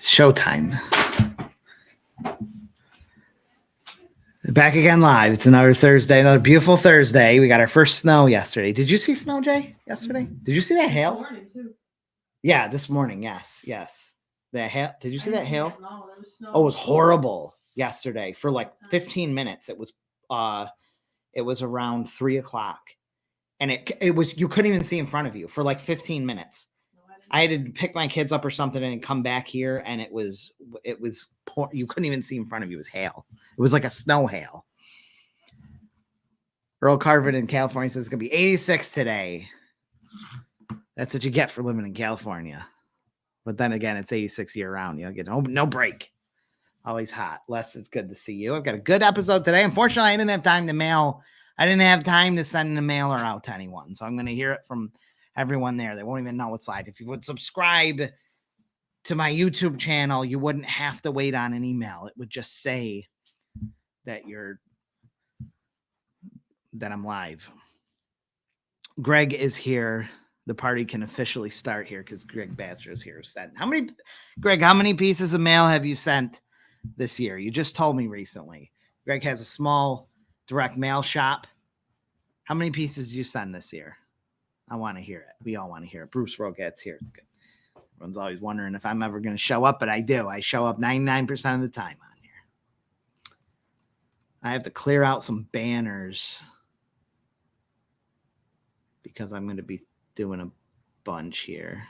Showtime. Back again live. It's another Thursday, another beautiful Thursday. We got our first snow yesterday. Did you see snow, Jay, yesterday? Did you see that hail? This morning, too. Yeah, this morning. Yes. The hail. Did you see that hail? No, there was snow. Oh, it was horrible yesterday for like 15 minutes. It was around 3:00. And it was, you couldn't even see in front of you for like 15 minutes. I had to pick my kids up or something and come back here, and it was you couldn't even see in front of you. It was hail. It was like a snow hail. Earl Carvin in California says it's gonna be 86 today. That's what you get for living in California. But then again, it's 86 year round. You'll get no break. Always hot. Les, it's good to see you. I've got a good episode today. Unfortunately, I didn't have time to mail. I didn't have time to send the mailer out to anyone, so I'm going to hear it from everyone there. They won't even know it's live. If you would subscribe to my YouTube channel, you wouldn't have to wait on an email. It would just say that I'm live. Greg is here. The party can officially start here because Greg Batcher is here. How many pieces of mail have you sent this year? You just told me recently. Greg has a small direct mail shop. How many pieces did you send this year? I want to hear it. We all want to hear it. Bruce Roget's here. Everyone's always wondering if I'm ever going to show up, but I do. I show up 99% of the time on here. I have to clear out some banners because I'm going to be doing a bunch here.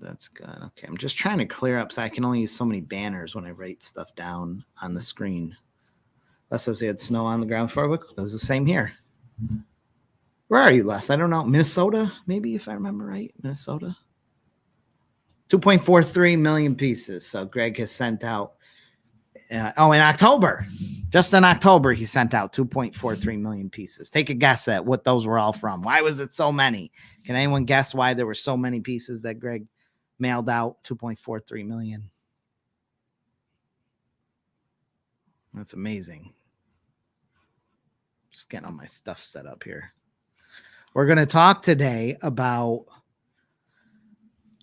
That's good. Okay, I'm just trying to clear up so I can only use so many banners when I write stuff down on the screen. Les says he had snow on the ground for a week. It was the same here. Where are you, Les? I don't know. Minnesota, maybe, if I remember right. Minnesota. 2.43 million pieces. So Greg has sent out. In October. Just in October, he sent out 2.43 million pieces. Take a guess at what those were all from. Why was it so many? Can anyone guess why there were so many pieces that Greg mailed out? 2.43 million. That's amazing. Just getting all my stuff set up here. We're going to talk today about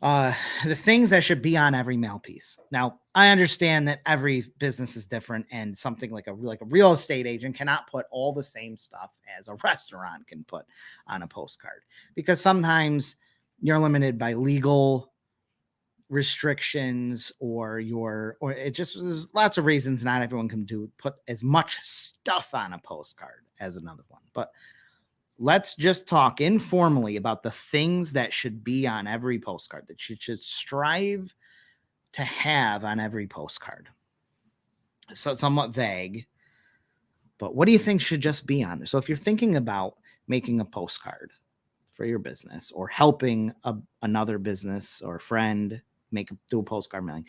the things that should be on every mail piece. Now, I understand that every business is different, and something like a real estate agent cannot put all the same stuff as a restaurant can put on a postcard, because sometimes you're limited by legal restrictions or it just, there's lots of reasons not everyone can put as much stuff on a postcard as another one. But let's just talk informally about the things that should be on every postcard, that you should strive to have on every postcard. So somewhat vague, but what do you think should just be on there? So if you're thinking about making a postcard for your business or helping another business or friend do a postcard mailing,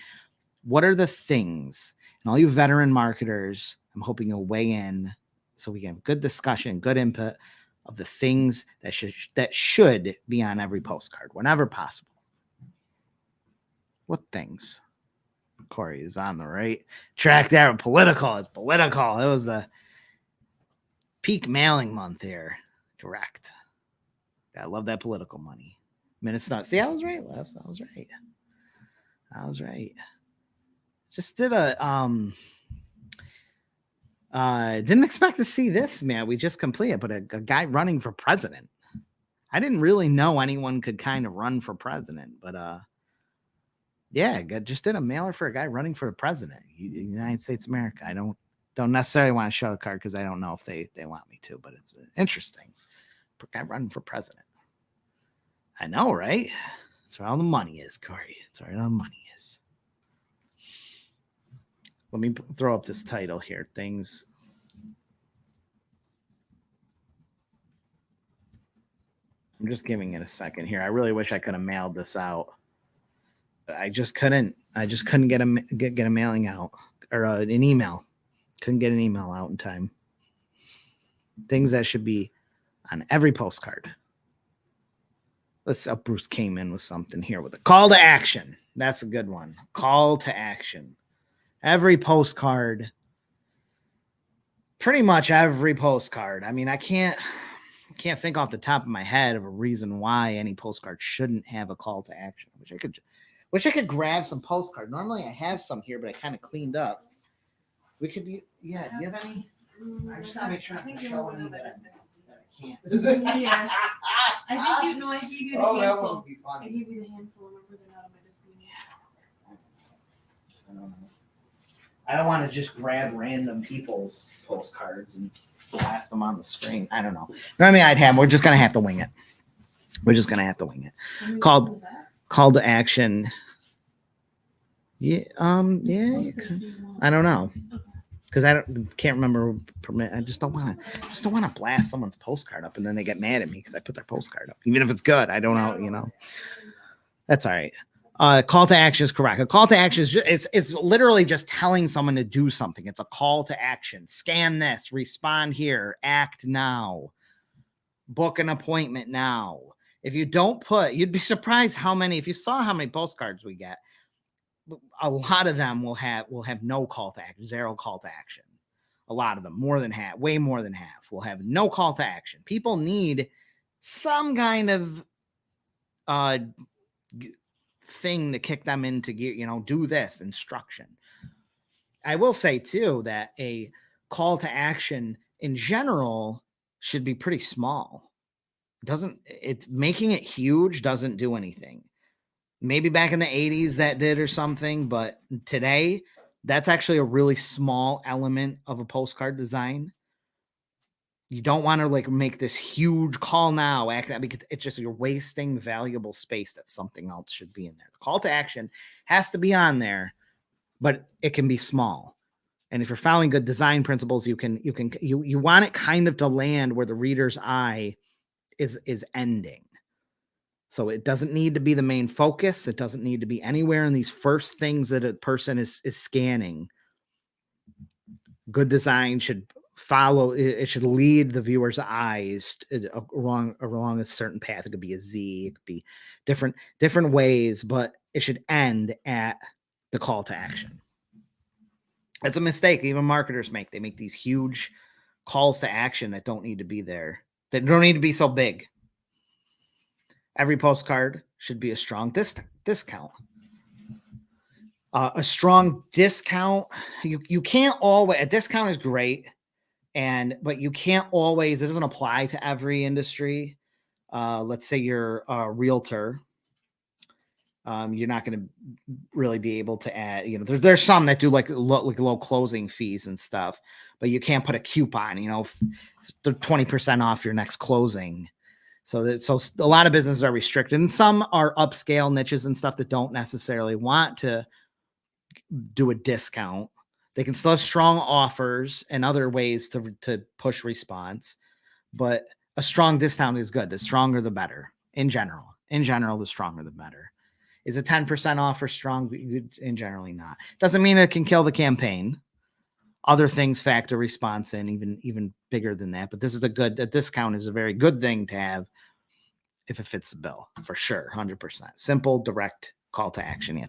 what are the things? And all you veteran marketers, I'm hoping you'll weigh in so we can have good discussion, good input of the things that should be on every postcard whenever possible. What things? Corey is on the right track there. Political. It's political. It was the peak mailing month here. Correct. I love that political money. Minnesota. See, I was right, Les. I was right. Just did didn't expect to see this, man. We just completed, but a guy running for president. I didn't really know anyone could kind of run for president, but yeah, just did a mailer for a guy running for president, United States of America. I don't necessarily want to show a card because I don't know if they want me to, but it's interesting. A guy running for president. I know, right? That's where all the money is, Corey. That's where all the money is. Let me throw up this title here. Things. I'm just giving it a second here. I really wish I could have mailed this out, but I just couldn't. I just couldn't get a mailing out or an email. Couldn't get an email out in time. Things that should be on every postcard. Bruce came in with something here with a call to action. That's a good one. Call to action. Every postcard, pretty much every postcard. I mean, I can't think off the top of my head of a reason why any postcard shouldn't have a call to action. Wish I could grab some postcard. Normally I have some here, but I kind of cleaned up. We could be, yeah. Do you have any? I just gotta make sure I show any that I can't. Yeah. I think I gave you the handful. That would be funny. I gave you the handful. Remember, they're not on my desk anymore. I don't want to just grab random people's postcards and blast them on the screen. I don't know. I mean, we're just gonna have to wing it. Call to action. Yeah. Yeah. I don't know. Because can't remember. I just don't want to blast someone's postcard up and then they get mad at me because I put their postcard up, even if it's good. I don't know. That's all right. Call to action is correct. A call to action is it's literally just telling someone to do something. It's a call to action. Scan this. Respond here. Act now. Book an appointment now. If you don't you'd be surprised how many. If you saw how many postcards we get. A lot of them will have no call to action, zero call to action. A lot of them, way more than half, will have no call to action. People need some kind of thing to kick them into gear, do this instruction. I will say too that a call to action in general should be pretty small. It's making it huge doesn't do anything. Maybe back in the 80s that did or something, but today that's actually a really small element of a postcard design. You don't want to make this huge call now because it's just you're wasting valuable space that something else should be in there. The call to action has to be on there, but it can be small. And if you're following good design principles, you want it kind of to land where the reader's eye is ending. So it doesn't need to be the main focus. It doesn't need to be anywhere in these first things that a person is scanning. Good design should follow. It should lead the viewer's eyes along a certain path. It could be a Z. It could be different ways, but it should end at the call to action. That's a mistake even marketers make. They make these huge calls to action that don't need to be there. That don't need to be so big. Every postcard should be a strong discount. A strong discount. You can't always. A discount is great, but you can't always. It doesn't apply to every industry. Let's say you're a realtor. You're not going to really be able to add. There's some that do like low closing fees and stuff, but you can't put a coupon. 20% off your next closing. So a lot of businesses are restricted, and some are upscale niches and stuff that don't necessarily want to do a discount. They can still have strong offers and other ways to push response, but a strong discount is good. The stronger, the better. In general, the stronger, the better. Is a 10% offer strong? In generally not. Doesn't mean it can kill the campaign. Other things factor response in even bigger than that. But a discount is a very good thing to have if it fits the bill, for sure, 100%. Simple, direct call to action. Yeah,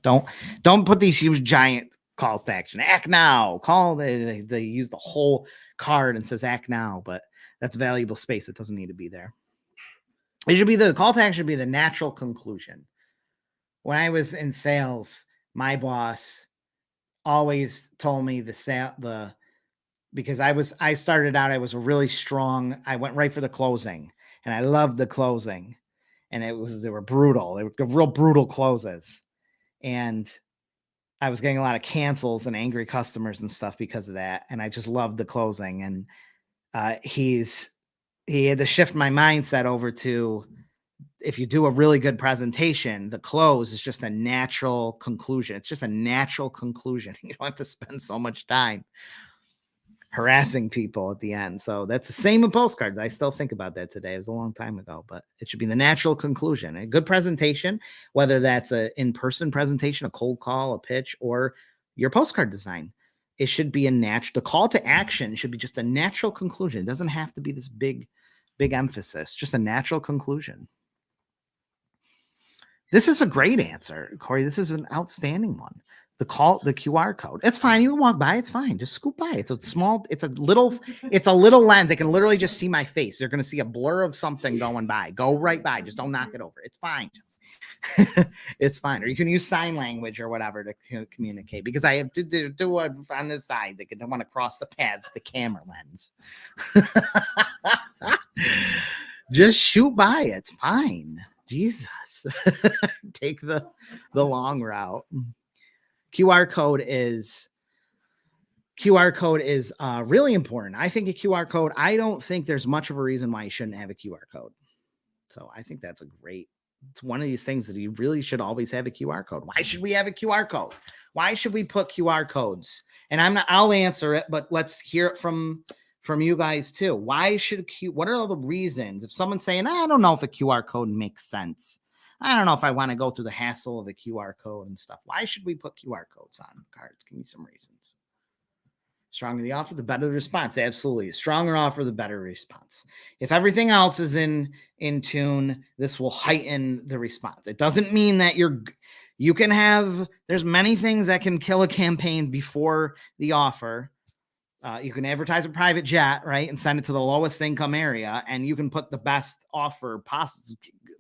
don't put these huge giant calls to action. Act now. They use the whole card and says act now, but that's valuable space. It doesn't need to be there. The call to action should be the natural conclusion. When I was in sales, my boss always told me because I started out, I was really strong. I went right for the closing, and I loved the closing, and they were brutal. They were real brutal closes, and I was getting a lot of cancels and angry customers and stuff because of that. And I just loved the closing. And he had to shift my mindset over to, if you do a really good presentation, the close is just a natural conclusion. It's just a natural conclusion. You don't have to spend so much time harassing people at the end. So that's the same with postcards. I still think about that today. It was a long time ago, but it should be the natural conclusion. A good presentation, whether that's an in-person presentation, a cold call, a pitch, or your postcard design, it should be the call to action should be just a natural conclusion. It doesn't have to be this big emphasis, just a natural conclusion. This is a great answer, Corey. This is an outstanding one. The QR code. It's fine. You can walk by. It's fine. Just scoop by. It's a little lens. They can literally just see my face. They're going to see a blur of something going by. Go right by. Just don't knock it over. It's fine. It's fine. Or you can use sign language or whatever to communicate, because I have to do it on this side. They don't want to cross the paths, the camera lens. Just shoot by. It's fine. Jesus. Take the long route. QR code is really important. I think a QR code, I don't think there's much of a reason why you shouldn't have a QR code. So I think that's it's one of these things that you really should always have a QR code. Why should we have a QR code? Why should we put QR codes? And I'll answer it, but let's hear it from you guys too. Why should what are all the reasons? If someone's saying, I don't know if a QR code makes sense, I don't know if I want to go through the hassle of a QR code and stuff, why should we put QR codes on cards? Give me some reasons. Stronger the offer, the better the response. Absolutely. The stronger offer, the better response. If everything else is in tune, this will heighten the response. It doesn't mean that there's many things that can kill a campaign before the offer. You can advertise a private jet, right, and send it to the lowest income area, and you can put the best offer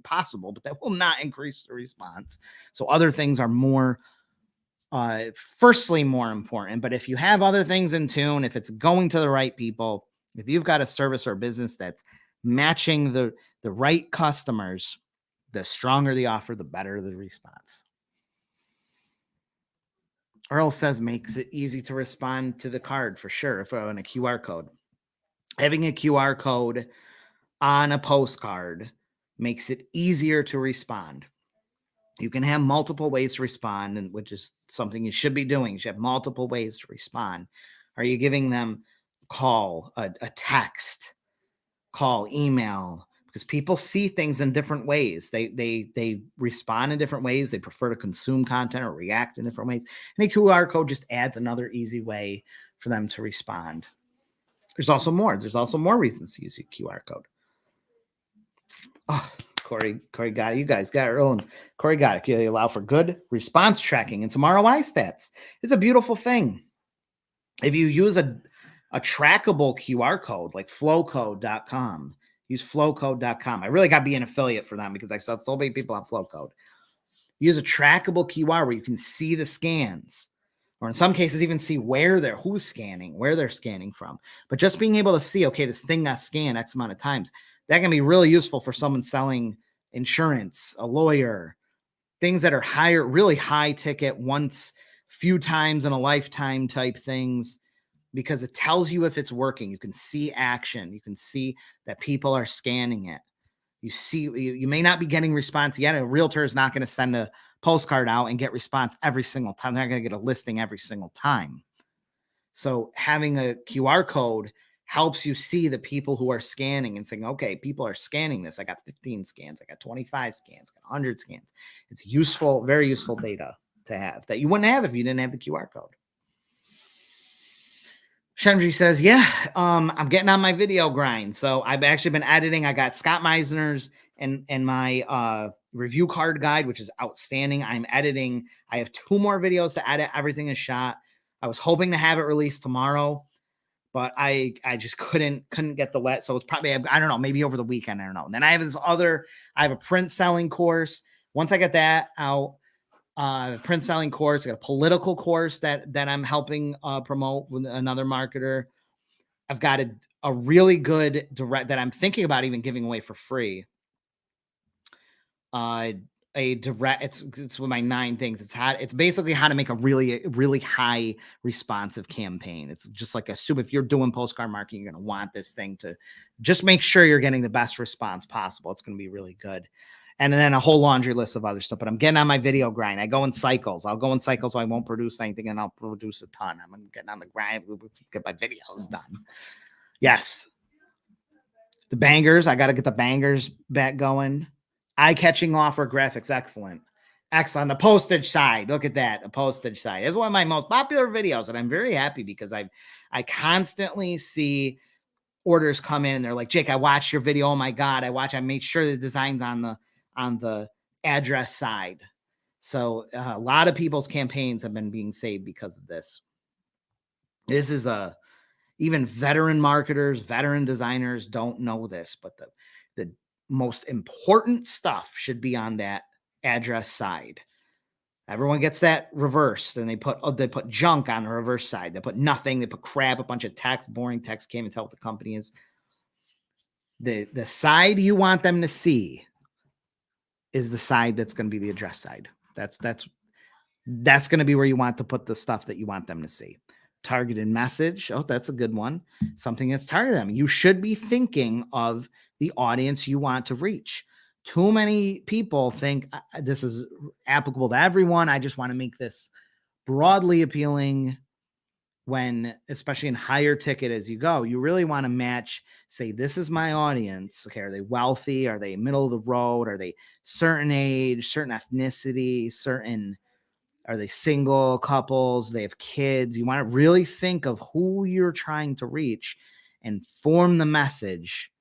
possible, but that will not increase the response. So other things are more important. But if you have other things in tune, if it's going to the right people, if you've got a service or business that's matching the right customers, the stronger the offer, the better the response. Earl says makes it easy to respond to the card for sure. If on a QR code, having a QR code on a postcard makes it easier to respond. You can have multiple ways to respond, and which is something you should be doing. You should have multiple ways to respond. Are you giving them a call, a text, call, email? Because people see things in different ways. They respond in different ways. They prefer to consume content or react in different ways. And a QR code just adds another easy way for them to respond. There's also more reasons to use a QR code. Oh, Corey got it. You guys got it. Earl and Corey got it. They allow for good response tracking and some ROI stats. It's a beautiful thing. If you use a trackable QR code like flowcode.com, use flowcode.com. I really got to be an affiliate for them because I saw so many people on Flowcode. Use a trackable QR where you can see the scans, or in some cases even see who's scanning, where they're scanning from. But just being able to see, okay, this thing got scanned X amount of times, that can be really useful for someone selling insurance, a lawyer, things that are really high ticket, once, few times in a lifetime type things, because it tells you if it's working. You can see action. You can see that people are scanning it. You may not be getting response yet. A realtor is not going to send a postcard out and get response every single time. They're not going to get a listing every single time. So having a QR code helps you see the people who are scanning and saying, okay, people are scanning this. I got 15 scans. I got 25 scans. I got 100 scans. It's useful, very useful data to have that you wouldn't have if you didn't have the QR code. Shendry says, yeah, I'm getting on my video grind. So I've actually been editing. I got Scott Meisner's and my review card guide, which is outstanding. I'm editing. I have 2 more videos to edit. Everything is shot. I was hoping to have it released tomorrow, but I just couldn't get the let. So it's probably, I don't know, maybe over the weekend. I don't know. And then I have a print selling course. Once I get that out, print selling course, I got a political course that I'm helping promote with another marketer. I've got a really good direct that I'm thinking about even giving away for free. A direct, it's with my 9 things. It's basically how to make a really high responsive campaign. It's just like if you're doing postcard marketing, you're going to want this thing to just make sure you're getting the best response possible. It's going to be really good. And then a whole laundry list of other stuff. But I'm getting on my video grind. I go in cycles. I'll go in cycles so I won't produce anything, and I'll produce a ton. I'm getting on the grind. Get my videos done. Yes. The bangers. I got to get the bangers back going. Eye-catching offer graphics. Excellent. The postage side. Look at that. The postage side is one of my most popular videos. And I'm very happy because I constantly see orders come in and they're like, Jake, I watched your video. Oh my God. I made sure the design's on the address side. So a lot of people's campaigns have been being saved because of this. This is even veteran marketers, veteran designers don't know this, but the most important stuff should be on that address side. Everyone gets that reversed, and they put junk on the reverse side. They put nothing. They put crap, a bunch of text, boring text. Can't even tell what the company is. The side you want them to see is the side that's going to be the address side. That's going to be where you want to put the stuff that you want them to see. Targeted message. Oh, that's a good one. Something that's targeted them. You should be thinking of the audience you want to reach. Too many people think this is applicable to everyone. I just want to make this broadly appealing, when, especially in higher ticket as you go, you really want to match, say, this is my audience. Okay. Are they wealthy? Are they middle of the road? Are they certain age, certain ethnicity, are they single couples? Do they have kids? You want to really think of who you're trying to reach and form the message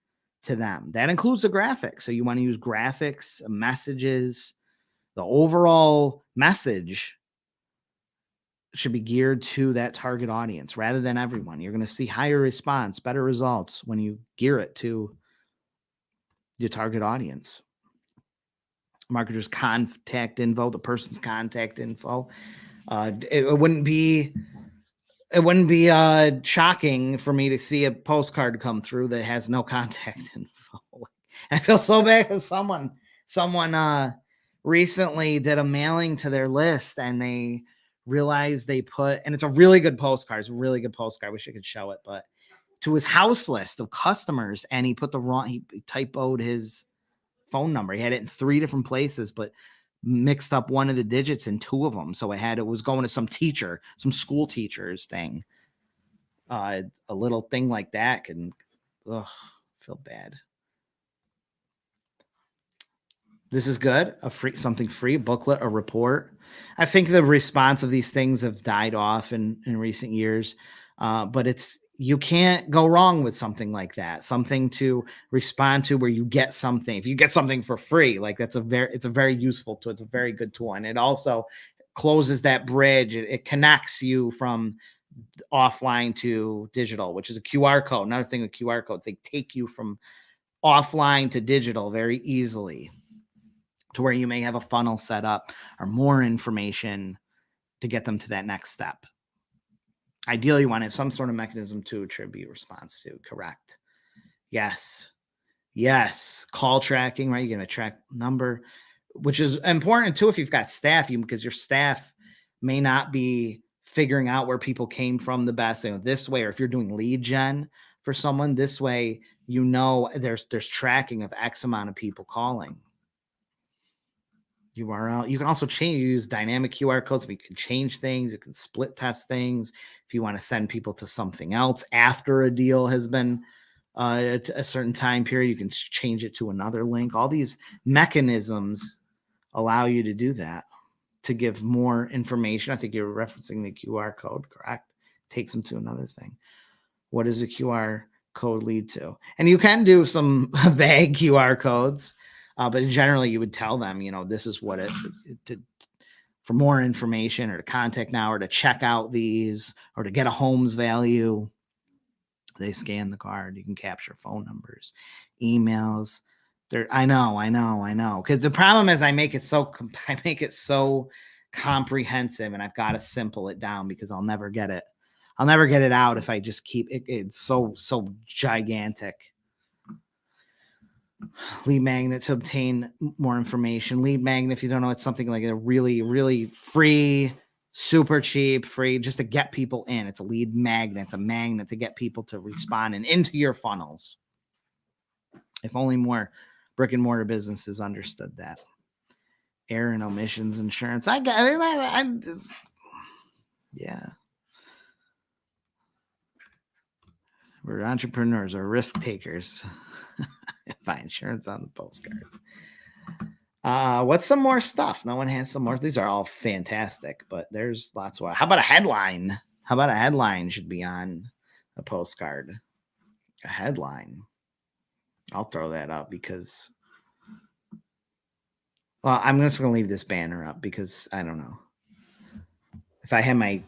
to them. That includes the graphics. So you want to use graphics, messages. The overall message should be geared to that target audience rather than everyone. You're going to see higher response, better results when you gear it to your target audience. Marketer's contact info, the person's contact info. It wouldn't be shocking for me to see a postcard come through that has no contact info. I feel so bad because someone recently did a mailing to their list, and they realized they put, and it's a really good postcard. It's a really good postcard. I wish I could show it, but to his house list of customers, and he put he typoed his phone number. He had it in 3 different places, but mixed up one of the digits in 2 of them. So it was going to some teacher, some school teacher's thing. A little thing like that can, feel bad. This is good. Something free, booklet, a report. I think the response of these things have died off in recent years, but you can't go wrong with something like that. Something to respond to where you get something. If you get something for free, like it's a very useful tool. It's a very good tool, and it also closes that bridge. It connects you from offline to digital, which is a QR code. Another thing with QR codes, they take you from offline to digital very easily, to where you may have a funnel set up or more information to get them to that next step. Ideally, you want to have some sort of mechanism to attribute response to. Correct. Yes. Call tracking, right? You're going to track number, which is important too if you've got staff, because your staff may not be figuring out where people came from the best, this way, or if you're doing lead gen for someone this way, there's tracking of X amount of people calling. URL. You can also use dynamic QR codes. You can change things. You can split test things. If you want to send people to something else after a deal has been at a certain time period, you can change it to another link. All these mechanisms allow you to do that, to give more information. I think you're referencing the QR code, correct? Takes them to another thing. What does a QR code lead to? And you can do some vague QR codes. But generally, you would tell them, this is what for more information, or to contact now, or to check out these, or to get a home's value. They scan the card. You can capture phone numbers, emails. I know. Because the problem is I make it so comprehensive, and I've got to simple it down, because I'll never get it. I'll never get it out if I just keep it. It's so gigantic. Lead magnet to obtain more information. Lead magnet, if you don't know, it's something like a really, really free, super cheap, free, just to get people in. It's a lead magnet. It's a magnet to get people to respond and into your funnels. If only more brick and mortar businesses understood that. Error and omissions insurance. Yeah. We're entrepreneurs or risk takers. Buy insurance on the postcard. What's some more stuff? No one has some more. These are all fantastic, but there's lots more. How about a headline? How about a headline should be on a postcard? A headline. I'll throw that up because Well, I'm just going to leave this banner up because I don't know. If I had my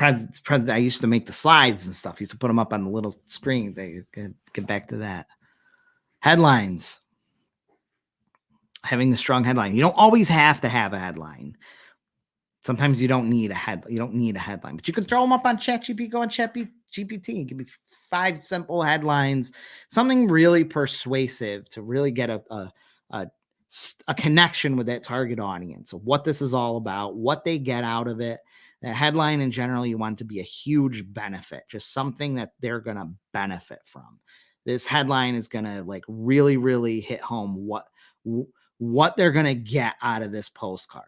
I used to make the slides and stuff. I used to put them up on the little screen. They get back to that. Headlines. Having the strong headline. You don't always have to have a headline. Sometimes you don't need a headline, but you can throw them up on ChatGPT. Go on ChatGPT. Give me 5 simple headlines, something really persuasive to really get a connection with that target audience of what this is all about, what they get out of it. The headline in general, you want it to be a huge benefit, just something that they're going to benefit from. This headline is going to like really, really hit home what they're going to get out of this postcard.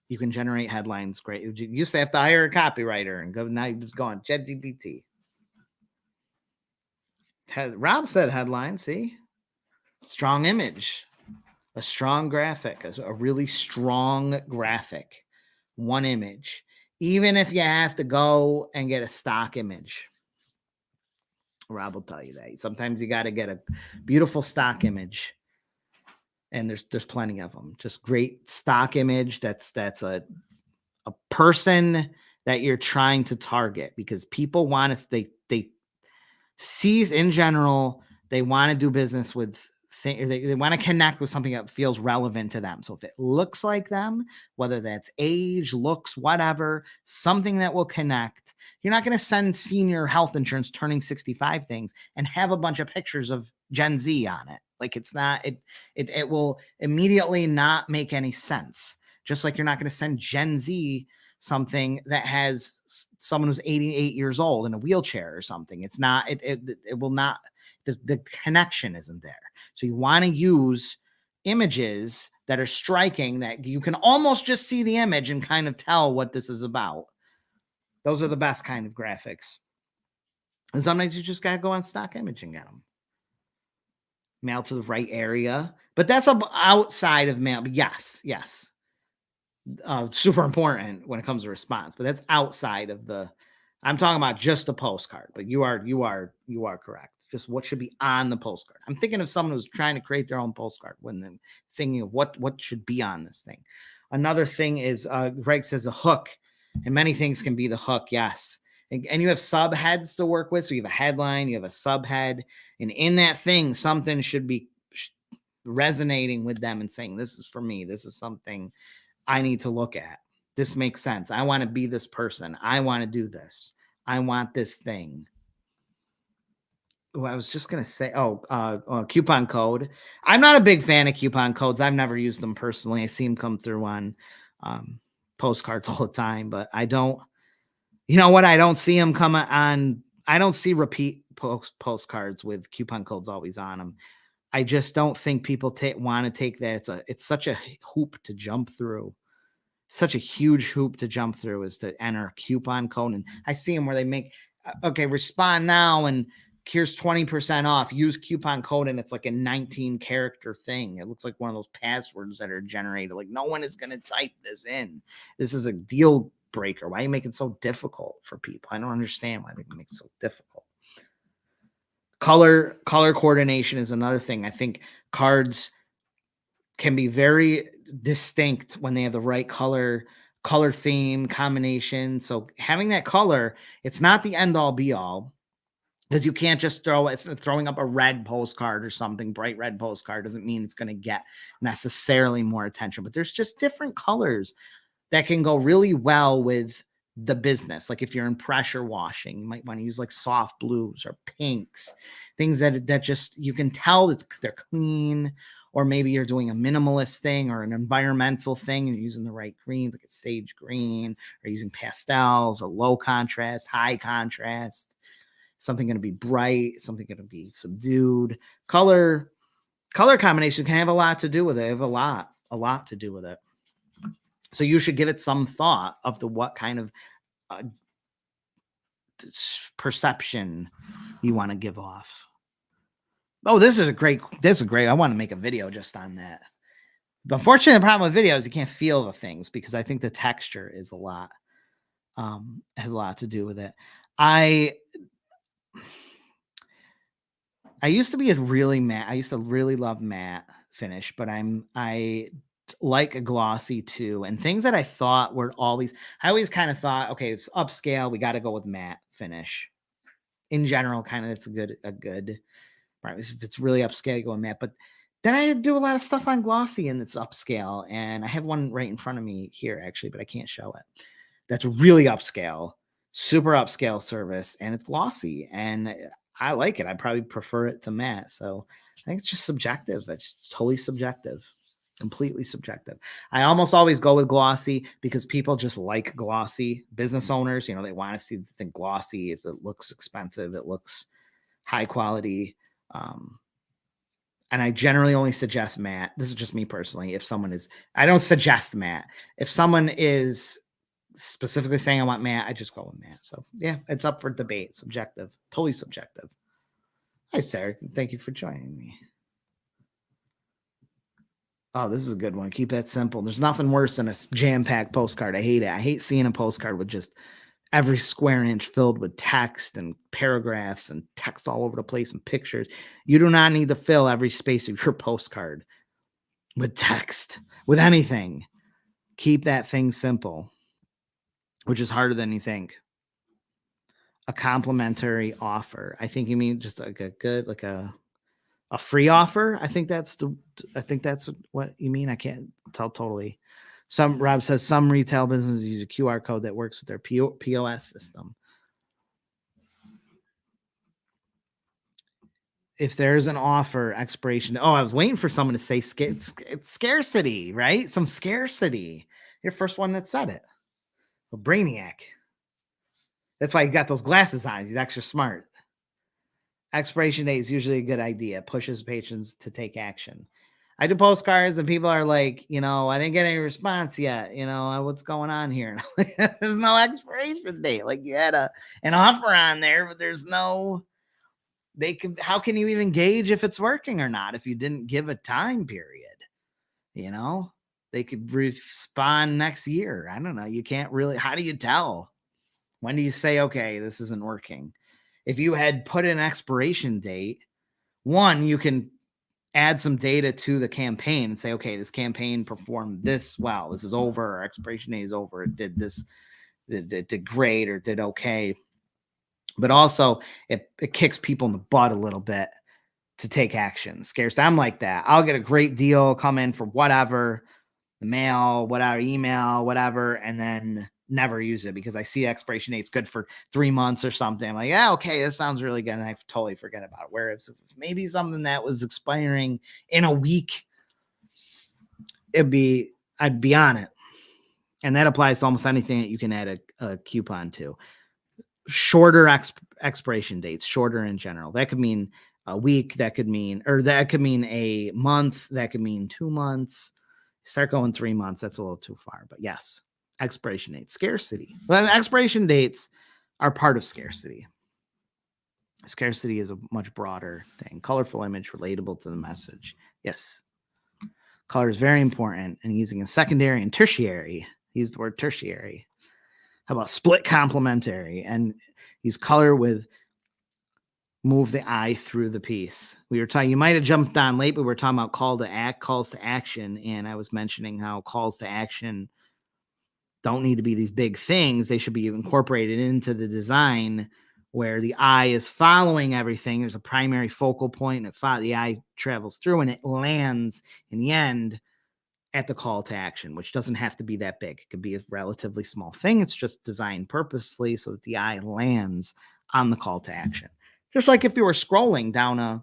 You can generate headlines. Great. You used to have to hire a copywriter and go. Now you just go on ChatGPT. Rob said headline. See, strong image, a strong graphic, a really strong graphic, one image. Even if you have to go and get a stock image, Rob will tell you that. Sometimes you got to get a beautiful stock image, and there's plenty of them. Just great stock image. That's a person that you're trying to target, because people want to, they sees in general, they want to do business with they want to connect with something that feels relevant to them. So if it looks like them, whether that's age, looks, whatever, something that will connect. You're not going to send senior health insurance turning 65 things and have a bunch of pictures of Gen Z on it. Like it's not, it will immediately not make any sense. Just like you're not going to send Gen Z something that has someone who's 88 years old in a wheelchair or something. It's not, it will not, the connection isn't there. So you want to use images that are striking, that you can almost just see the image and kind of tell what this is about. Those are the best kind of graphics. And sometimes you just got to go on stock image and get them. Mail to the right area. But that's outside of mail. But yes. Super important when it comes to response, but that's outside of I'm talking about just the postcard. But you are correct. Just what should be on the postcard. I'm thinking of someone who's trying to create their own postcard when they're thinking of what should be on this thing. Another thing is Greg says a hook, and many things can be the hook. Yes. And you have subheads to work with. So you have a headline, you have a subhead, and in that thing, something should be resonating with them and saying, this is for me. This is something I need to look at. This makes sense. I want to be this person. I want to do this. I want this thing. Oh, I was just going to say, coupon code. I'm not a big fan of coupon codes. I've never used them personally. I see them come through on postcards all the time, but I don't, you know what? I don't see them come on. I don't see repeat postcards with coupon codes always on them. I just don't think people want to take that. It's such a hoop to jump through. Such a huge hoop to jump through is to enter a coupon code. And I see them where they make, okay, respond now and here's 20% off. Use coupon code, and it's like a 19 character thing. It looks like one of those passwords that are generated. Like no one is going to type this in. This is a deal breaker. Why are you making it so difficult for people? I don't understand why they make it so difficult. Color coordination is another thing. I think cards can be very distinct when they have the right color theme combination. So having that color, it's not the end all be all, because you can't just throwing up a red postcard or something, bright red postcard doesn't mean it's going to get necessarily more attention, but there's just different colors that can go really well with the business. Like if you're in pressure washing, you might want to use like soft blues or pinks, things that just, you can tell that they're clean. Or maybe you're doing a minimalist thing or an environmental thing and you're using the right greens, like a sage green, or using pastels or low contrast, high contrast, something going to be bright, something going to be subdued. Color combination can have a lot to do with it. They have a lot to do with it. So you should give it some thought of what kind of perception you want to give off. Oh, this is great. I want to make a video just on that. But unfortunately, the problem with video is you can't feel the things, because I think the texture is has a lot to do with it. I used to be I used to really love Matt finish, but I like a glossy too. And things that I thought were always, I always kind of thought, okay, it's upscale. We got to go with matte finish. In general, kind of it's a good, right? If it's really upscale, you go with matte. But then I do a lot of stuff on glossy and it's upscale. And I have one right in front of me here actually, but I can't show it. That's really upscale, super upscale service, and it's glossy. And I like it. I probably prefer it to matte. So I think it's just subjective. It's totally subjective, completely subjective. I almost always go with glossy because people just like glossy. Business owners, you know, they want to see the thing glossy. It looks expensive. It looks high quality. And I generally only suggest matte. This is just me personally. If someone is, I don't suggest matte. If someone is specifically saying I want matte, I just go with matte. So yeah, it's up for debate. Subjective, totally subjective. Hi, Sarah. Thank you for joining me. Oh, this is a good one. Keep it simple. There's nothing worse than a jam-packed postcard. I hate it. I hate seeing a postcard with just every square inch filled with text and paragraphs and text all over the place and pictures. You do not need to fill every space of your postcard with text, with anything. Keep that thing simple, which is harder than you think. A complimentary offer. I think you mean just like a good, like a free offer. I think that's what you mean. I can't tell totally. Rob says some retail businesses use a QR code that works with their POS system. If there's an offer expiration, I was waiting for someone to say it's scarcity, right? Some scarcity. You're the first one that said it. A brainiac. That's why he got those glasses on. He's extra smart. Expiration date is usually a good idea. Pushes patrons to take action. I do postcards and people are like, I didn't get any response yet. What's going on here? There's no expiration date. Like you had an offer on there, but there's no, how can you even gauge if it's working or not if you didn't give a time period? They could respond next year. I don't know. You can't really, how do you tell? When do you say, okay, this isn't working? If you had put an expiration date, one, you can add some data to the campaign and say, okay, this campaign performed this well. This is over. Our expiration date is over. It did this, it did great or did okay. But also it kicks people in the butt a little bit to take action. Scarce. I'm like that. I'll get a great deal, come in for whatever, the mail, whatever, email, whatever, and then never use it because I see expiration date's good for 3 months or something. I'm like, yeah, okay, this sounds really good. And I totally forget about it. Whereas if it's maybe something that was expiring in a week, I'd be on it. And that applies to almost anything that you can add a coupon to. Shorter expiration dates, shorter in general. That could mean a week, that could mean a month, that could mean 2 months. Start going 3 months, that's a little too far. But yes, expiration dates, scarcity. Well, expiration dates are part of scarcity. Scarcity is a much broader thing. Colorful image, relatable to the message. Yes. Color is very important, and using a secondary and tertiary. Use the word tertiary. How about split complementary and use color with move the eye through the piece. We were talking, you might have jumped on late, but we were talking about calls to action. And I was mentioning how calls to action don't need to be these big things. They should be incorporated into the design where the eye is following everything. There's a primary focal point and the eye travels through and it lands in the end at the call to action, which doesn't have to be that big. It could be a relatively small thing. It's just designed purposefully so that the eye lands on the call to action. Just like if you were scrolling down a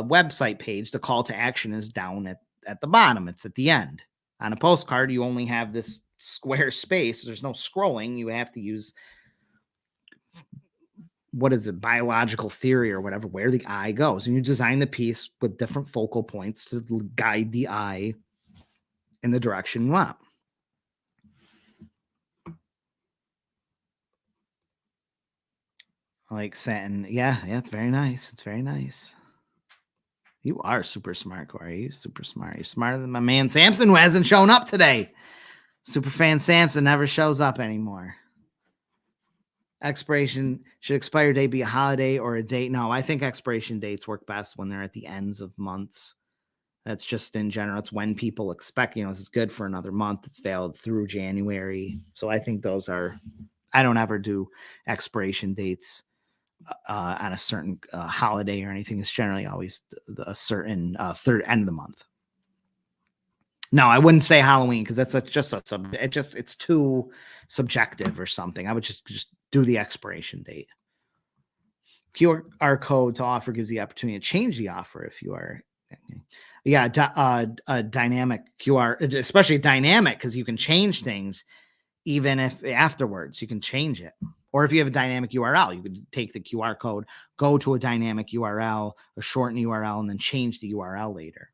website page, the call to action is down at the bottom. It's at the end. On a postcard, you only have this square space. There's no scrolling. You have to use, what is it, biological theory or whatever, where the eye goes. And you design the piece with different focal points to guide the eye in the direction you want. Like saying, yeah, it's very nice. It's very nice. You are super smart, Corey. You're super smart. You're smarter than my man Samson, who hasn't shown up today. Superfan Samson never shows up anymore. Expiration, should expire date be a holiday or a date? No, I think expiration dates work best when they're at the ends of months. That's just in general. It's when people expect, this is good for another month. It's valid through January. So I think those are, I don't ever do expiration dates on a certain holiday or anything. It's generally always a certain third end of the month. No, I wouldn't say Halloween because it's too subjective or something. I would just do the expiration date. QR code to offer gives the opportunity to change the offer if you are. Yeah, dynamic QR, especially dynamic, because you can change things even if afterwards you can change it. Or if you have a dynamic URL, you could take the QR code, go to a dynamic URL, a shortened URL, and then change the URL later.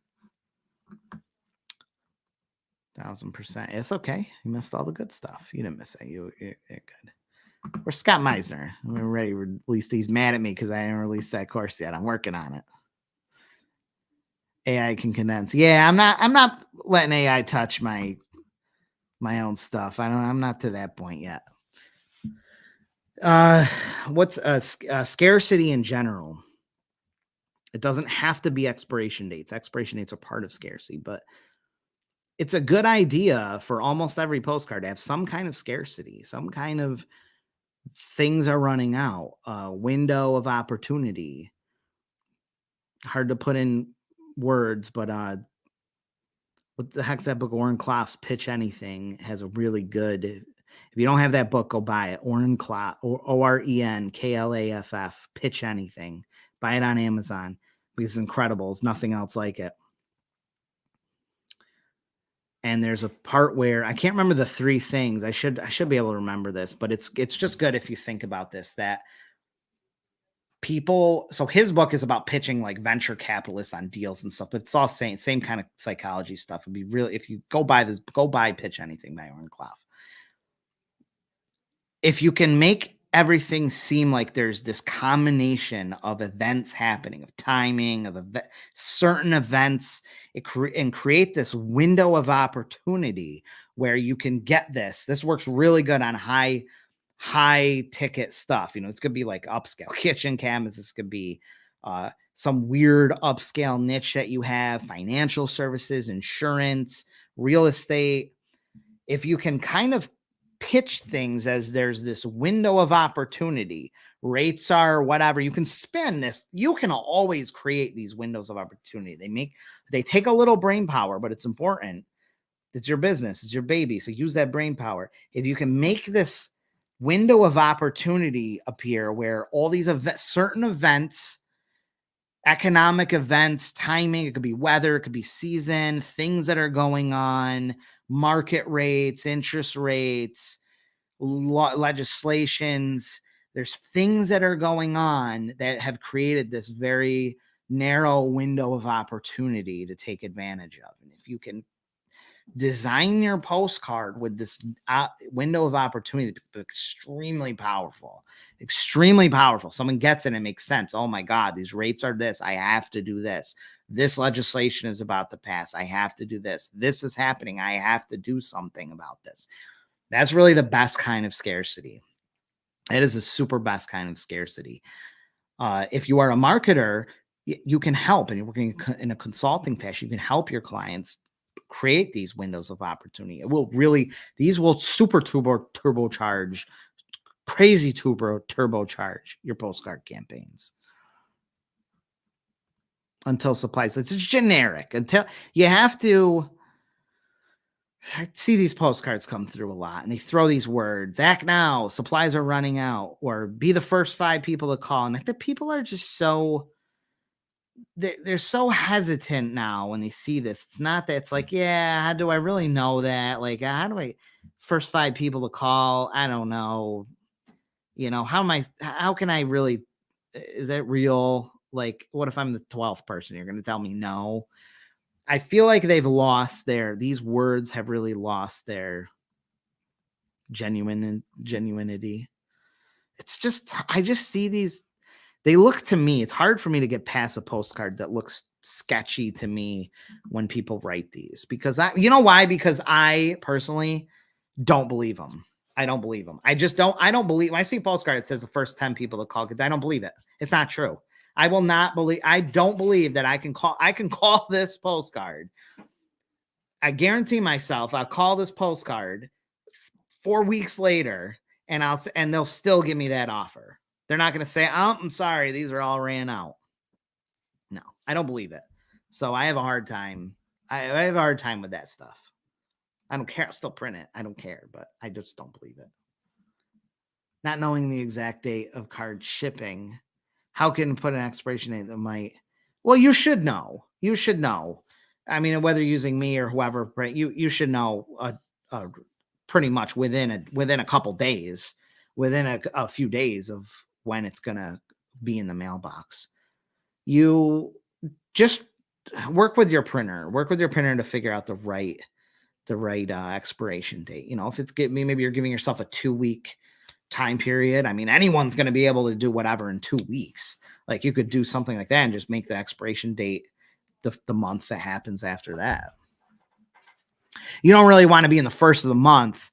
1000%. It's okay. You missed all the good stuff. You didn't miss it. You're good. Where's Scott Meisner? I'm ready to release. He's mad at me because I haven't released that course yet. I'm working on it. AI can condense. Yeah, I'm not letting AI touch my own stuff. I'm not to that point yet. What's scarcity in general? It doesn't have to be expiration dates. Expiration dates are part of scarcity, but it's a good idea for almost every postcard to have some kind of scarcity, some kind of things are running out, window of opportunity. Hard to put in words, but what the heck's that book? Oren Klaff's Pitch Anything has a really good. If you don't have that book, go buy it. Oren Klaff, ORENKLAFF, Pitch Anything. Buy it on Amazon because it's incredible. There's nothing else like it. And there's a part where I can't remember the three things. I should be able to remember this, but it's just good if you think about this, that people, so his book is about pitching like venture capitalists on deals and stuff, but it's all same kind of psychology stuff. It'd be really, if you go buy Pitch Anything by Oren Klaff. If you can make everything seem like there's this combination of events happening, of timing, of certain events, and create this window of opportunity where you can get this. This works really good on high ticket stuff. This could be like upscale kitchen cabinets. This could be some weird upscale niche that you have, financial services, insurance, real estate. If you can kind of pitch things as there's this window of opportunity, rates are whatever, you can spin this. You can always create these windows of opportunity. They take a little brain power, but it's important. It's your business, it's your baby. So use that brain power. If you can make this window of opportunity appear where all these certain events, economic events, timing, it could be weather, it could be season, things that are going on, market rates, interest rates, legislations. There's things that are going on that have created this very narrow window of opportunity to take advantage of. And if you can design your postcard with this window of opportunity, extremely powerful. Someone gets it and it makes sense. Oh my God, these rates are this. I have to do this. This legislation is about to pass. I have to do this. This is happening. I have to do something about this. That's really the best kind of scarcity. It is the super best kind of scarcity. If you are a marketer, you can help, and you're working in a consulting fashion. You can help your clients create these windows of opportunity. These will super turbocharge, crazy turbocharge your postcard campaigns until supplies. It's generic until you have to. I see these postcards come through a lot, and they throw these words: act now, supplies are running out, or be the first 5 people to call. And the people are just so. They're so hesitant now when they see this. It's not that it's like, yeah, how do I really know that? Like, how do I first 5 people to call? I don't know. How can I really, is that real? Like, what if I'm the 12th person? You're going to tell me no. I feel like these words have really lost their genuinity. It's just, I just see these. They look to me, it's hard for me to get past a postcard that looks sketchy to me when people write these, because you know why? Because I personally don't believe them. I don't believe them. I don't believe when I see a postcard, it says the first 10 people to call. I don't believe it. It's not true. I will not believe, I don't believe that I can call this postcard. I guarantee myself I'll call this postcard 4 weeks later and they'll still give me that offer. They're not going to say, oh, I'm sorry, these are all ran out. No, I don't believe it. So I have a hard time. I have a hard time with that stuff. I don't care. I'll still print it. I don't care, but I just don't believe it. Not knowing the exact date of card shipping, how can put an expiration date that might? Well, you should know. You should know. I mean, whether using me or whoever, right? You should know pretty much within a couple days, within a few days of when it's gonna be in the mailbox. You just work with your printer. Work with your printer to figure out the right expiration date. If it's maybe you're giving yourself a 2-week time period. I mean, anyone's going to be able to do whatever in 2 weeks. Like you could do something like that and just make the expiration date the month that happens after that. You don't really want to be in the first of the month,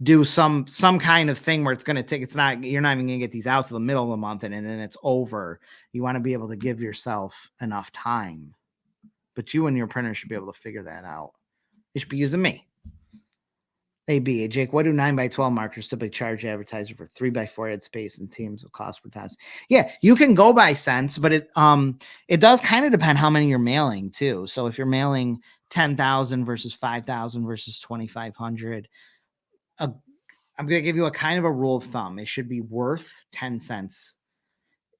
do some kind of thing where it's going to take, you're not even going to get these out to the middle of the month and then it's over. You want to be able to give yourself enough time, but you and your printer should be able to figure that out. You should be using me. AB, Jake, what do 9x12 markers typically charge advertiser for 3x4 ad space and teams of cost per times? Yeah, you can go by cents, but it does kind of depend how many you're mailing too. So if you're mailing 10,000 versus 5,000 versus 2,500, I'm going to give you a kind of a rule of thumb. It should be worth 10 cents.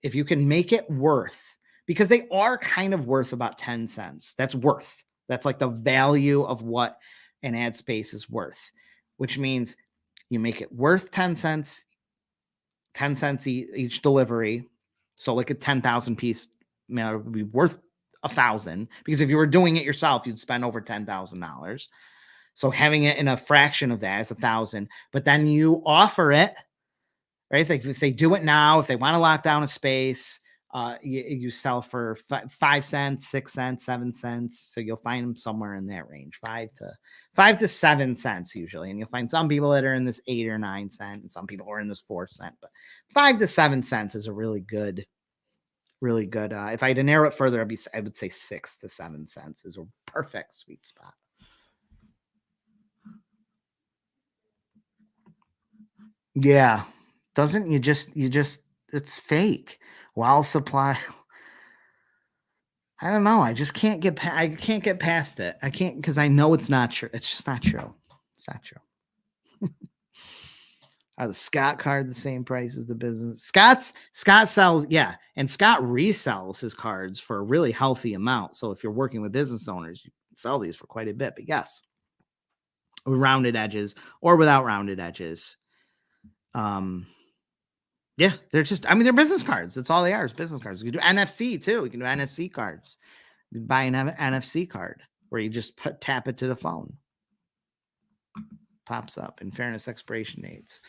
If you can make it worth, because they are kind of worth about 10 cents. That's worth. That's like the value of what an ad space is worth, which means you make it worth 10 cents, 10 cents each delivery. So like a 10,000 piece mailer would be worth 1,000, because if you were doing it yourself, you'd spend over $10,000. So having it in a fraction of that is 1,000, but then you offer it, right? If they do it now, if they want to lock down a space, you sell for 5 cents, 6 cents, 7 cents. So you'll find them somewhere in that range, 5 to 7 cents usually. And you'll find some people that are in this 8 or 9 cent, and some people are in this 4 cent, but 5 to 7 cents is a really good. If I had to narrow it further, I would say 6 to 7 cents is a perfect sweet spot. Yeah. Doesn't you just it's fake. While supply, I don't know. I just can't get past it. I can't, because I know it's not true. It's just not true. It's not true. Are the Scott card the same price as the business? Scott sells, yeah, and Scott resells his cards for a really healthy amount. So if you're working with business owners, you can sell these for quite a bit. But yes, with rounded edges or without rounded edges. Yeah, they're they're business cards. That's all they are, is business cards. You can do NFC too. You can do NFC cards. You can buy an NFC card where you just tap it to the phone. Pops up. In fairness, expiration dates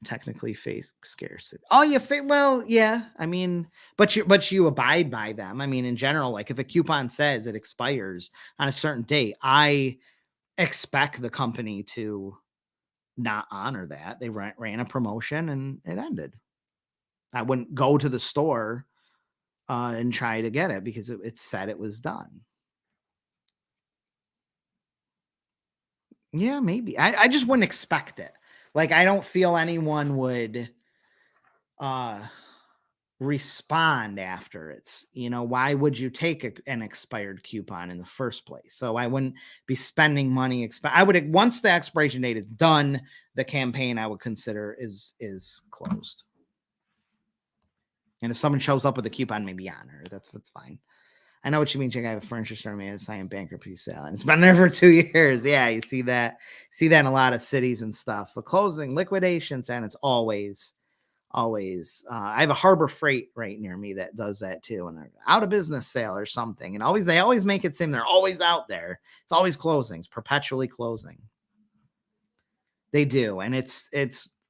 technically face scarcity. Oh, well, yeah. I mean, but you abide by them. I mean, in general, like if a coupon says it expires on a certain date, I expect the company to not honor that. They ran a promotion and it ended. I wouldn't go to the store and try to get it because it said it was done. Yeah, maybe. I just wouldn't expect it. Like, I don't feel anyone would respond after it's, why would you take an expired coupon in the first place? So I wouldn't be spending money. Once the expiration date is done, the campaign I would consider is closed. And if someone shows up with a coupon, maybe honor. That's fine. I know what you mean, Jake. I have a furniture store made a silent bankruptcy sale, and it's been there for 2 years. Yeah, you see that in a lot of cities and stuff. But closing, liquidations, and it's always. I have a Harbor Freight right near me that does that too, and they're out of business sale or something. And they always make it seem they're always out there. It's always closing. It's perpetually closing. They do, and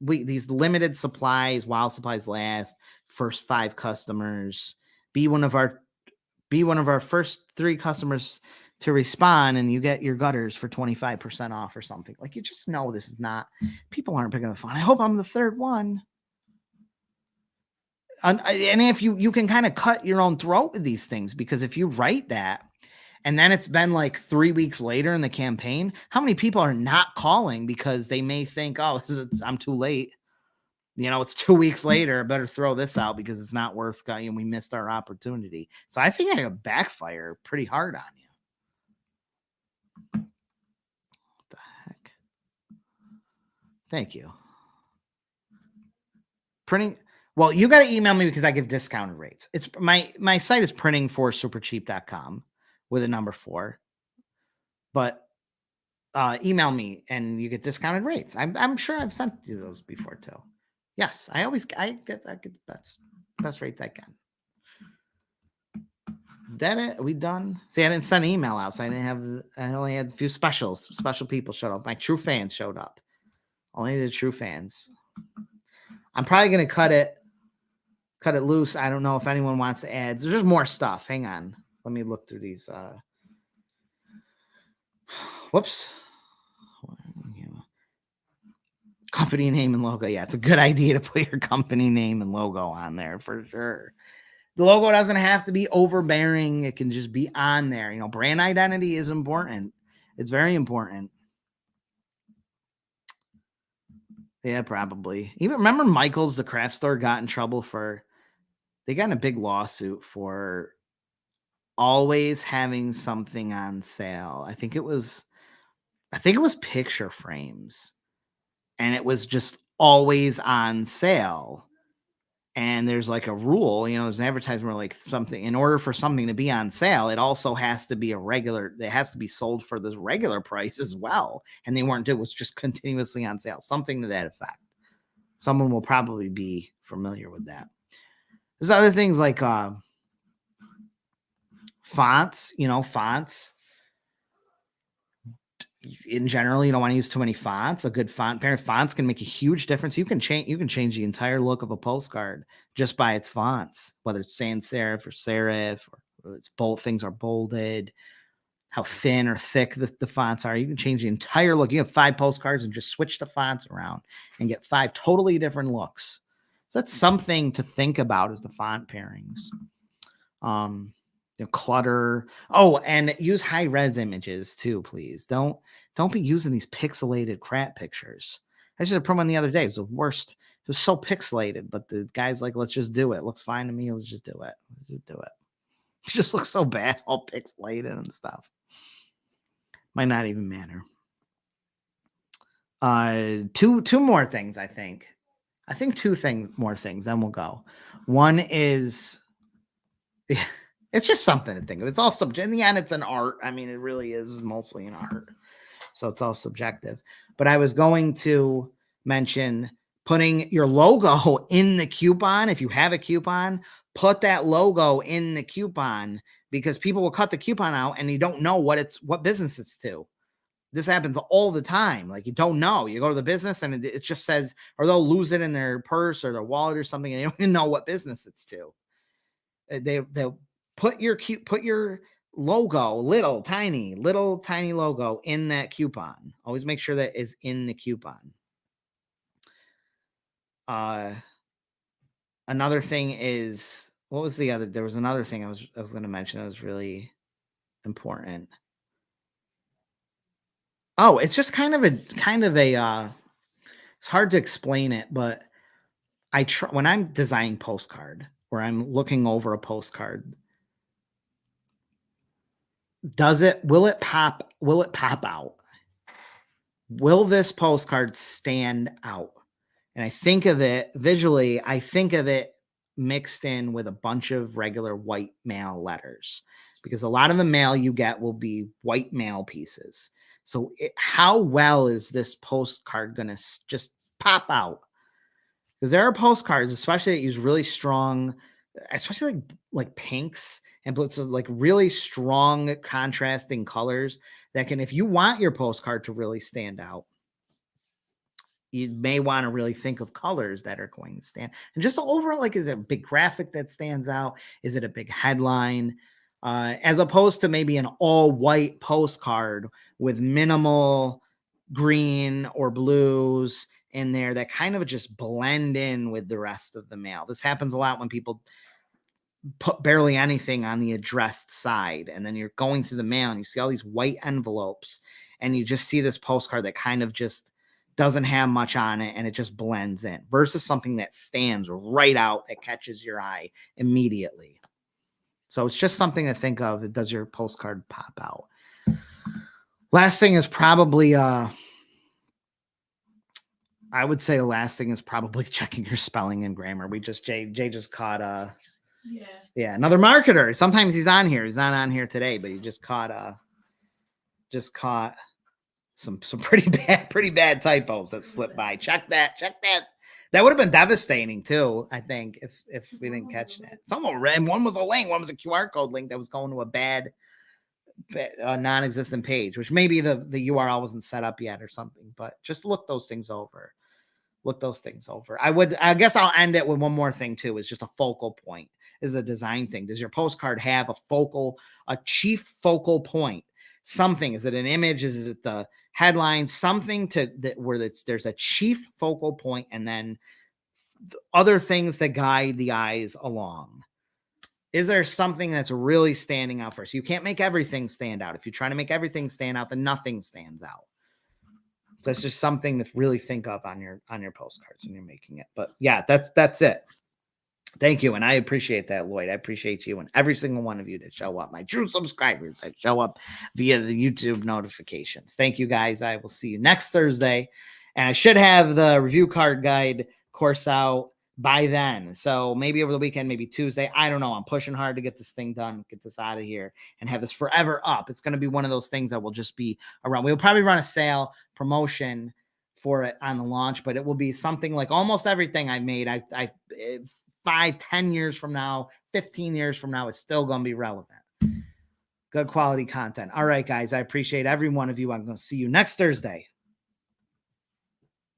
these limited supplies, while supplies last, first 5 customers, be one of our first 3 customers to respond, and you get your gutters for 25% off or something. Like, you just know this is not, people aren't picking up the phone. I hope I'm the third one. And if you can kind of cut your own throat with these things, because if you write that and then it's been like 3 weeks later in the campaign, how many people are not calling because they may think, oh, I'm too late. It's 2 weeks later. I better throw this out because it's not worth going. We missed our opportunity. So I think I could backfire pretty hard on you. What the heck? Thank you. Printing. Well, you got to email me because I give discounted rates. It's my site is printingforsupercheap.com with a number 4. But email me and you get discounted rates. I'm sure I've sent you those before too. Yes, I get the best rates I can. That it? Are we done? See, I didn't send an email out, so I only had a few special people showed up. My true fans showed up. Only the true fans. I'm probably gonna cut it loose. I don't know if anyone wants to add. There's just more stuff. Hang on. Let me look through these. Whoops. Company name and logo. Yeah, it's a good idea to put your company name and logo on there for sure. The logo doesn't have to be overbearing. It can just be on there. Brand identity is important. It's very important. Yeah, probably. Even remember Michael's, the craft store, got in trouble they got in a big lawsuit for always having something on sale. I think it was picture frames. And it was just always on sale. And there's like a rule, there's an advertisement where like something, in order for something to be on sale, it also has to be it has to be sold for this regular price as well. And they weren't doing it. Was just continuously on sale, something to that effect. Someone will probably be familiar with that. There's other things like fonts, fonts. In general, you don't want to use too many fonts. A good pair of fonts can make a huge difference. You can change the entire look of a postcard just by its fonts, whether it's sans serif or serif, or it's things are bolded, how thin or thick the fonts are. You can change the entire look. You have 5 postcards and just switch the fonts around and get 5 totally different looks. So that's something to think about, is the font pairings. Clutter. Oh, and use high res images too, please. Don't be using these pixelated crap pictures. I just had a promo the other day. It was the worst. It was so pixelated, but the guy's like, let's just do it. Looks fine to me. Let's just do it. It just looks so bad, all pixelated and stuff. Might not even matter. Two more things, I think. I think 2 more things, then we'll go. One is it's just something to think of. It's all subjective. In the end, it's an art. I mean, it really is mostly an art. So it's all subjective. But I was going to mention putting your logo in the coupon. If you have a coupon, put that logo in the coupon, because people will cut the coupon out and you don't know what business it's to. This happens all the time. Like, you don't know. You go to the business and it just says, or they'll lose it in their purse or their wallet or something, and they don't even know what business it's to. They'll put your logo, little tiny logo in that coupon. Always make sure that is in the coupon. Another thing is, what was the other? There was another thing I was going to mention that was really important. Oh, it's just kind of a it's hard to explain it, but I try when I'm designing postcard or I'm looking over a postcard. Will it pop out? Will this postcard stand out? And I think of it visually, I think of it mixed in with a bunch of regular white mail letters, because a lot of the mail you get will be white mail pieces. So how well is this postcard going to just pop out? Because there are postcards, especially that use really strong, especially like pinks and like really strong contrasting colors that can, if you want your postcard to really stand out, you may want to really think of colors that are going to stand. And just overall, like, is it a big graphic that stands out? Is it a big headline? As opposed to maybe an all white postcard with minimal green or blues in there that kind of just blend in with the rest of the mail. This happens a lot when people put barely anything on the addressed side, and then you're going through the mail and you see all these white envelopes and you just see this postcard that kind of just doesn't have much on it and it just blends in, versus something that stands right out, that catches your eye immediately. So it's just something to think of. Does your postcard pop out? Last thing is probably I would say the last thing is probably checking your spelling and grammar. Jay just caught another marketer. Sometimes he's on here. He's not on here today, but he just caught some pretty bad typos that slipped by. Check that. That would have been devastating too, I think, if we didn't catch that. Someone ran. One was a link. One was a QR code link that was going to a bad non-existent page, which maybe the URL wasn't set up yet or something. But just look those things over. I guess I'll end it with one more thing too. Is just a focal point. Is a design thing. Does your postcard have a chief focal point? Something. Is it an image? Is it the headline? Something there's a chief focal point, and then other things that guide the eyes along. Is there something that's really standing out first? You can't make everything stand out. If you try to make everything stand out, then nothing stands out. So that's just something to really think of on your postcards when you're making it. But yeah, that's it. Thank you. And I appreciate that, Lloyd. I appreciate you and every single one of you that show up, my true subscribers that show up via the YouTube notifications. Thank you, guys. I will see you next Thursday. And I should have the review card guide course out by then. So maybe over the weekend, maybe Tuesday. I don't know. I'm pushing hard to get this thing done, get this out of here, and have this forever up. It's going to be one of those things that will just be around. We'll probably run a sale promotion for it on the launch, but it will be something like almost everything I made. 5, 10 years from now, 15 years from now, is still going to be relevant. Good quality content. All right, guys. I appreciate every one of you. I'm going to see you next Thursday.